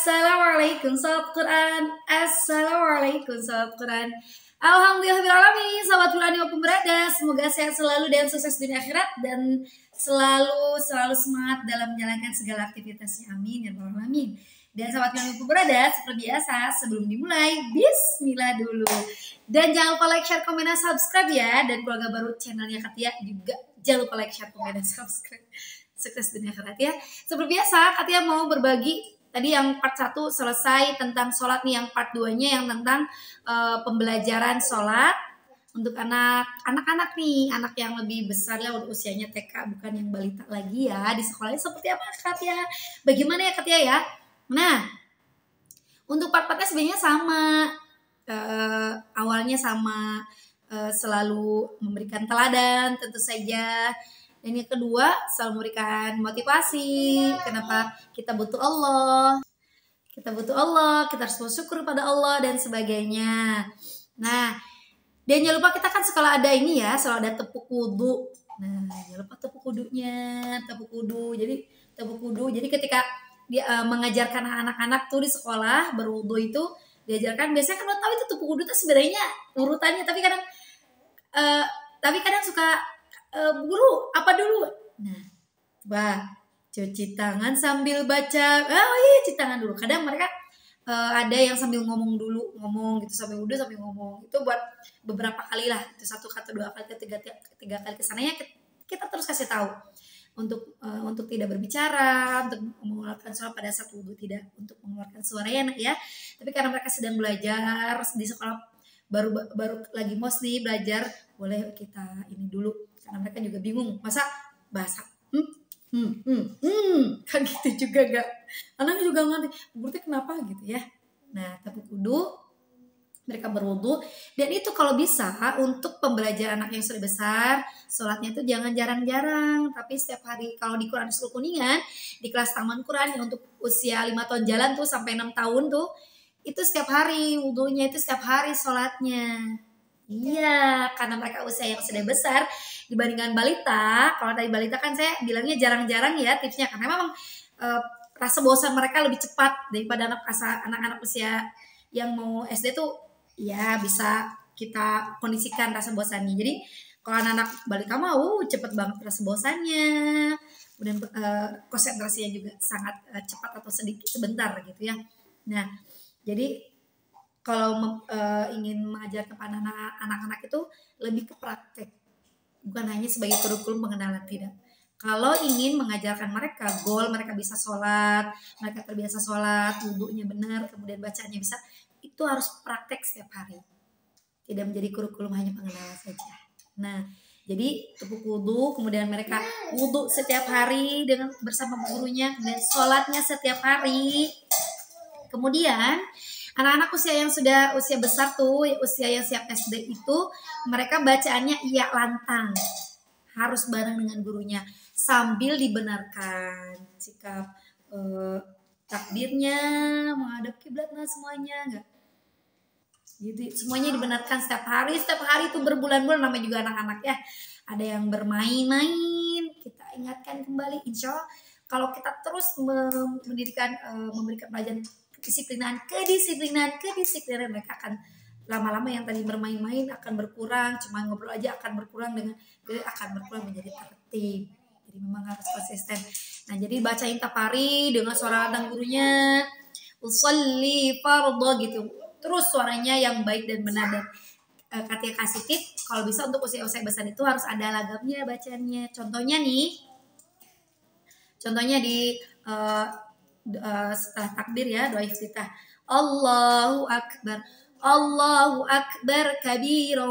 Assalamualaikum sahabat Quran. Assalamualaikum sahabat Quran. Alhamdulillahirrahmanirrahim. Sahabat Quran dimanapun berada, semoga sehat selalu dan sukses dunia akhirat dan selalu semangat dalam menjalankan segala aktivitasnya. Amin ya rabbal alamin. Dan sahabat Quran dimanapun berada, seperti biasa sebelum dimulai, bismillah dulu. Dan jangan lupa like, share, komen, dan subscribe ya. Dan keluarga baru channelnya Katia juga jangan lupa like, share, komen, dan subscribe. Sukses dunia akhirat ya. Seperti biasa, Katia mau berbagi. Tadi yang part 1 selesai tentang sholat nih, yang part 2-nya yang tentang pembelajaran sholat untuk anak-anak nih, anak yang lebih besar ya, udah usianya TK, bukan yang balita lagi ya. Di sekolahnya seperti apa Katia? Bagaimana ya Katia ya? Nah, untuk part-partnya sebenarnya sama, awalnya sama, selalu memberikan teladan tentu saja. Dan yang kedua, selalu memberikan motivasi. Kenapa kita butuh Allah? Kita butuh Allah, kita harus bersyukur pada Allah dan sebagainya. Nah, dan jangan lupa kita kan sekolah ada ini ya, selalu ada tepuk wudu. Nah, jangan lupa tepuk wudunya, tepuk wudu. Jadi ketika dia mengajarkan anak-anak tuh di sekolah berwudu itu diajarkan, biasanya kan lo tahu itu tepuk wudu tuh sebenarnya urutannya, tapi kadang suka guru apa dulu? Nah, cuci tangan sambil baca. Oh iya, cuci tangan dulu. Kadang mereka ada yang sambil ngomong gitu, sambil wudhu sambil ngomong. Itu buat beberapa kali lah. Itu 1 kali, 2 kali, 3 kali kesananya kita terus kasih tahu untuk tidak berbicara, untuk mengeluarkan suara pada saat wudhu, tidak untuk mengeluarkan suara ya. Tapi karena mereka sedang belajar di sekolah, baru lagi mos nih belajar, boleh kita ini dulu. Karena mereka juga bingung, masa bahasa kan gitu juga gak, anaknya juga ngerti berarti kenapa gitu ya. Nah, tepuk wudu, mereka berwudu. Dan itu kalau bisa untuk pembelajaran anak yang sudah besar, sholatnya itu jangan jarang-jarang, tapi setiap hari. Kalau di Quran Sul Kuningan, di kelas taman Quran yang untuk usia 5 tahun jalan tuh sampai 6 tahun tuh, itu setiap hari wudunya, itu setiap hari sholatnya. Iya, karena mereka usia yang sudah besar dibandingkan balita. Kalau tadi balita kan saya bilangnya jarang-jarang ya tipsnya, karena memang rasa bosan mereka lebih cepat daripada anak-anak usia yang mau SD tuh ya bisa kita kondisikan rasa bosannya. Jadi kalau anak-anak balita mau cepet banget rasa bosannya, kemudian konsentrasinya juga sangat cepat atau sebentar gitu ya. Nah, jadi kalau ingin mengajar kepada anak-anak itu lebih ke praktek, bukan hanya sebagai kurikulum pengenalan, tidak. Kalau ingin mengajarkan mereka, goal mereka bisa sholat, mereka terbiasa sholat, wudunya benar, kemudian bacaannya bisa, itu harus praktek setiap hari. Tidak menjadi kurikulum hanya pengenalan saja. Nah, jadi tepuk wudu, kemudian mereka wudu setiap hari dengan bersama gurunya, kemudian sholatnya setiap hari. Kemudian anak-anak yang sudah usia besar tuh, usia yang siap SD itu, mereka bacaannya iya lantang, harus bareng dengan gurunya sambil dibenarkan sikap takbirnya, menghadap kiblat, nah semuanya enggak. Jadi semuanya dibenarkan setiap hari itu berbulan-bulan, namanya juga anak-anak ya. Ada yang bermain-main, kita ingatkan kembali. Insya Allah kalau kita terus memberikan pelajaran kedisiplinan, mereka akan lama-lama yang tadi bermain-main akan berkurang, cuma ngobrol aja akan berkurang menjadi tertib. Jadi memang harus konsisten. Nah, jadi bacain tiap hari dengan suara lantang gurunya, usolli fardhu gitu. Terus suaranya yang baik dan benar. Dan Katia kasih tip, kalau bisa untuk usia-usia besar itu harus ada lagamnya bacanya. Contohnya di setelah takbir ya, doa iftitah, Allahu Akbar, Allahu Akbar kabira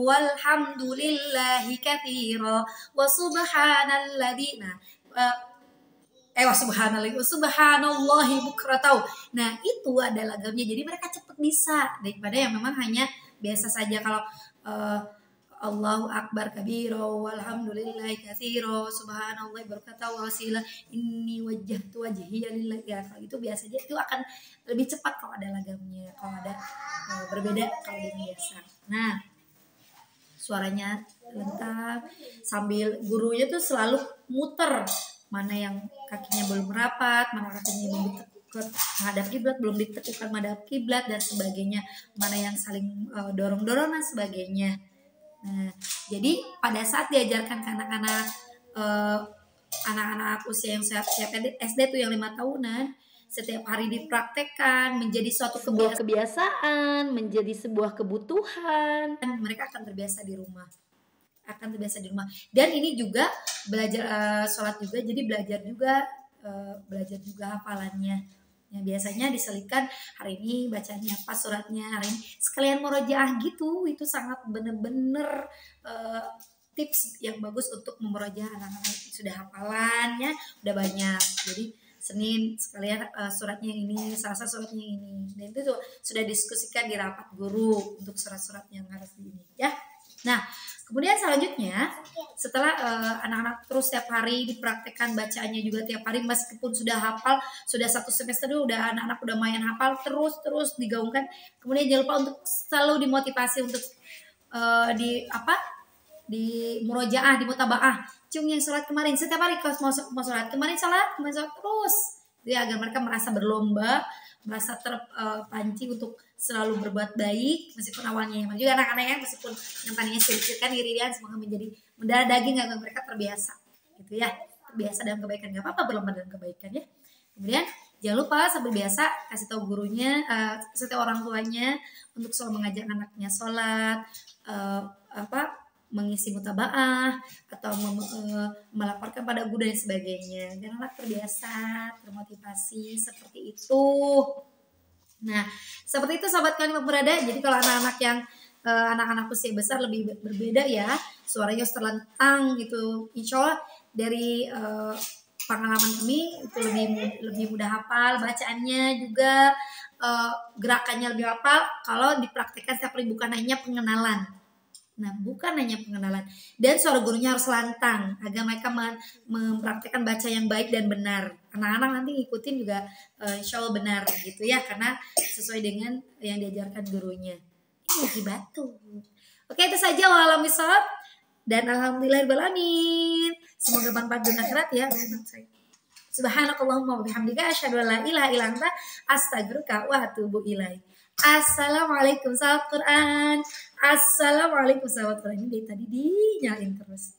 walhamdulillahi katsira wa subhanalladzi. Wa subhanallahi bukratan. Nah, itu ada lagamnya. Jadi mereka cepat bisa daripada yang memang hanya biasa saja. Kalau Allahu Akbar kabira walhamdulillahi katsira subhanallahi barakatuh wasila inni wajjahtu wajhiya lillahi, ya kalau itu biasa aja, itu akan lebih cepat kalau ada lagamnya, kalau ada berbeda kalau dengan biasa. Nah, suaranya lentang sambil gurunya tuh selalu muter, mana yang kakinya belum rapat, mana kakinya belum menghadap kiblat, belum ditekukan menghadap kiblat dan sebagainya, mana yang saling dorong-dorongan sebagainya. Nah, jadi pada saat diajarkan ke anak-anak anak-anak usia yang siap SD tuh yang 5 tahunan, setiap hari dipraktekkan menjadi suatu kebiasaan, menjadi sebuah kebutuhan, mereka akan terbiasa di rumah. Dan ini juga belajar sholat juga, jadi belajar juga hafalannya. Ya, biasanya diselipkan hari ini bacanya apa suratnya, hari ini sekalian murojaah gitu. Itu sangat bener-bener tips yang bagus untuk memurojaah anak-anak sudah hafalan ya, udah banyak. Jadi Senin sekalian suratnya yang ini, Selasa suratnya yang ini. Dan itu tuh sudah diskusikan di rapat guru untuk surat-surat yang harus di ini ya. Nah, kemudian selanjutnya setelah anak-anak terus setiap hari dipraktekkan bacaannya juga tiap hari, meskipun sudah hafal, sudah 1 semester dulu udah anak-anak udah main hafal, terus digaungkan. Kemudian jangan lupa untuk selalu dimotivasi untuk di murojaah, di mutabaah. Cung yang sholat kemarin, setiap hari kalau mau sholat, kemarin sholat terus. Ya, agar mereka merasa berlomba, merasa terpancing untuk selalu berbuat baik, meskipun awalnya yang juga anak-anaknya meskipun yang tadinya sedikit kan iri-irian, semoga menjadi mendarah daging agar mereka terbiasa gitu ya, terbiasa dalam kebaikan. Gak apa-apa berlomba dalam kebaikan ya. Kemudian jangan lupa sampai biasa kasih tahu gurunya, kasih tahu orang tuanya untuk selalu mengajak anaknya sholat, mengisi mutabaah atau melaporkan pada guru dan sebagainya. Dan anak terbiasa, termotivasi seperti itu. Nah, seperti itu sahabat kalian berada. Jadi kalau anak-anak yang anak-anak usia besar lebih berbeda ya, suaranya terlentang gitu. Insya Allah dari pengalaman kami itu lebih mudah hafal, bacaannya juga gerakannya lebih hafal kalau dipraktekkan setiap hari, bukan hanya pengenalan. Nah, bukan hanya pengenalan, dan suara gurunya harus lantang agar mereka mempraktekkan baca yang baik dan benar. Anak-anak nanti ngikutin juga insya Allah benar gitu ya, karena sesuai dengan yang diajarkan gurunya. Ini lagi batu. Oke, itu saja walau misal, dan alhamdulillahirobbilalamin. Semoga bermanfaat dunia akhirat ya. Subhanakallahumma wa bihamdika asyhadu an la ilaha illa anta astaghfiruka wa atubu ilaik. Assalamualaikum sahabat Quran. Assalamualaikum sahabat Quran. Ini dari tadi dinyalain terus.